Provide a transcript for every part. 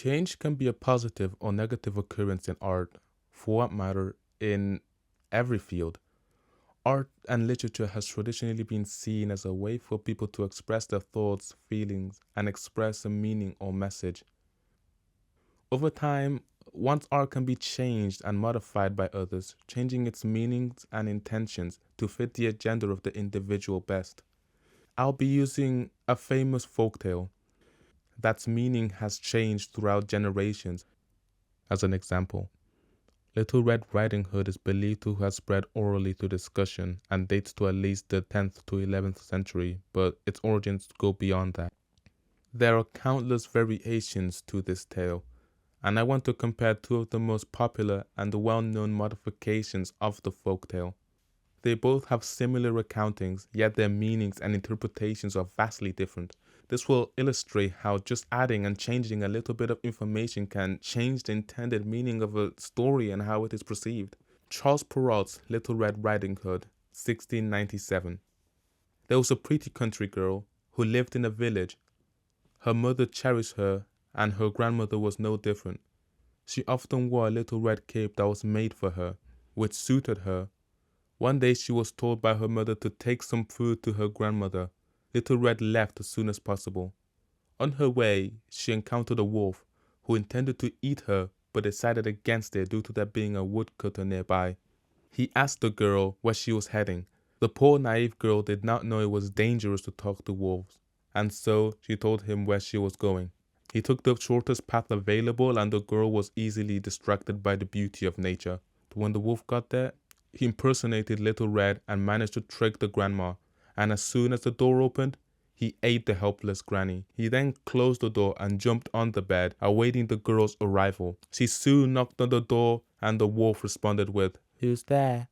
Change can be a positive or negative occurrence in art, for that matter, in every field. Art and literature has traditionally been seen as a way for people to express their thoughts, feelings, and express a meaning or message. Over time, one's art can be changed and modified by others, changing its meanings and intentions to fit the agenda of the individual best. I'll be using a famous folktale that's meaning has changed throughout generations as an example. Little Red Riding Hood is believed to have spread orally through discussion and dates to at least the 10th to 11th century, but its origins go beyond that. There are countless variations to this tale, and I want to compare two of the most popular and well-known modifications of the folktale. They both have similar accountings, yet their meanings and interpretations are vastly different. This will illustrate how just adding and changing a little bit of information can change the intended meaning of a story and how it is perceived. Charles Perrault's Little Red Riding Hood, 1697. There was a pretty country girl who lived in a village. Her mother cherished her, and her grandmother was no different. She often wore a little red cape that was made for her, which suited her. One day she was told by her mother to take some food to her grandmother. Little Red left as soon as possible. On her way, she encountered a wolf, who intended to eat her but decided against it due to there being a woodcutter nearby. He asked the girl where she was heading. The poor naive girl did not know it was dangerous to talk to wolves, and so she told him where she was going. He took the shortest path available, and the girl was easily distracted by the beauty of nature. When the wolf got there, he impersonated Little Red and managed to trick the grandma, and as soon as the door opened, he ate the helpless granny. He then closed the door and jumped on the bed, awaiting the girl's arrival. She soon knocked on the door, and the wolf responded with, "Who's there?"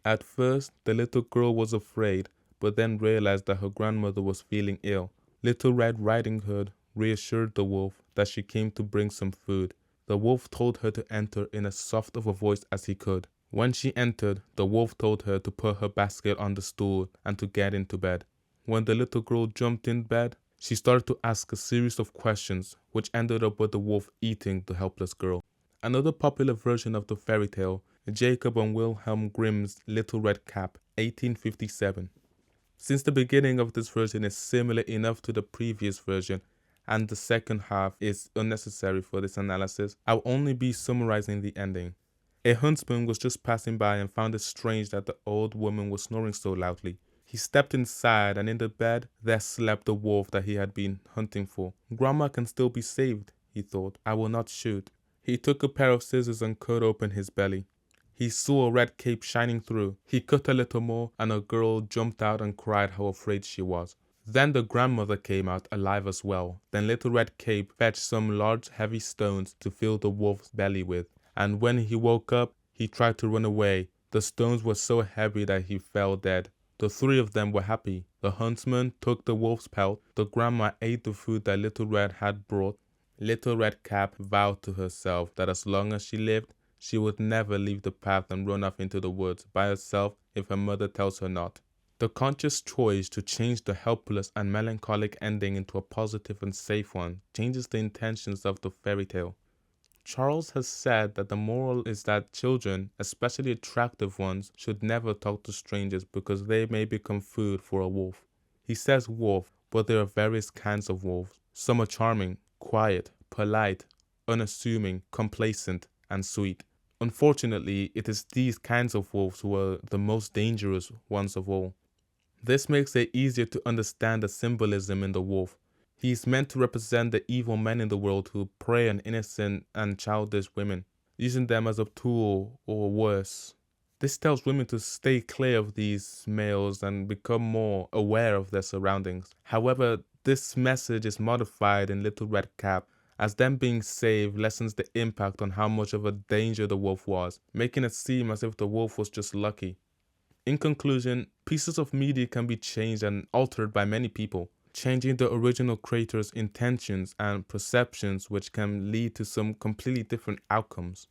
At first, the little girl was afraid, but then realized that her grandmother was feeling ill. Little Red Riding Hood reassured the wolf that she came to bring some food. The wolf told her to enter in as soft of a voice as he could. When she entered, the wolf told her to put her basket on the stool and to get into bed. When the little girl jumped in bed, she started to ask a series of questions, which ended up with the wolf eating the helpless girl. Another popular version of the fairy tale, Jacob and Wilhelm Grimm's Little Red Cap, 1857. Since the beginning of this version is similar enough to the previous version, and the second half is unnecessary for this analysis, I'll only be summarizing the ending. A huntsman was just passing by and found it strange that the old woman was snoring so loudly. He stepped inside, and in the bed there slept the wolf that he had been hunting for. Grandma can still be saved, he thought. I will not shoot. He took a pair of scissors and cut open his belly. He saw a red cape shining through. He cut a little more, and a girl jumped out and cried how afraid she was. Then the grandmother came out alive as well. Then Little Red Cape fetched some large heavy stones to fill the wolf's belly with. And when he woke up, he tried to run away. The stones were so heavy that he fell dead. The three of them were happy. The huntsman took the wolf's pelt. The grandma ate the food that Little Red had brought. Little Red Cap vowed to herself that as long as she lived, she would never leave the path and run off into the woods by herself if her mother tells her not. The conscious choice to change the helpless and melancholic ending into a positive and safe one changes the intentions of the fairy tale. Charles has said that the moral is that children, especially attractive ones, should never talk to strangers because they may become food for a wolf. He says wolf, but there are various kinds of wolves. Some are charming, quiet, polite, unassuming, complacent, and sweet. Unfortunately, it is these kinds of wolves who are the most dangerous ones of all. This makes it easier to understand the symbolism in the wolf. He is meant to represent the evil men in the world who prey on innocent and childish women, using them as a tool or worse. This tells women to stay clear of these males and become more aware of their surroundings. However, this message is modified in Little Red Cap, as them being saved lessens the impact on how much of a danger the wolf was, making it seem as if the wolf was just lucky. In conclusion, pieces of media can be changed and altered by many people, changing the original creator's intentions and perceptions, which can lead to some completely different outcomes.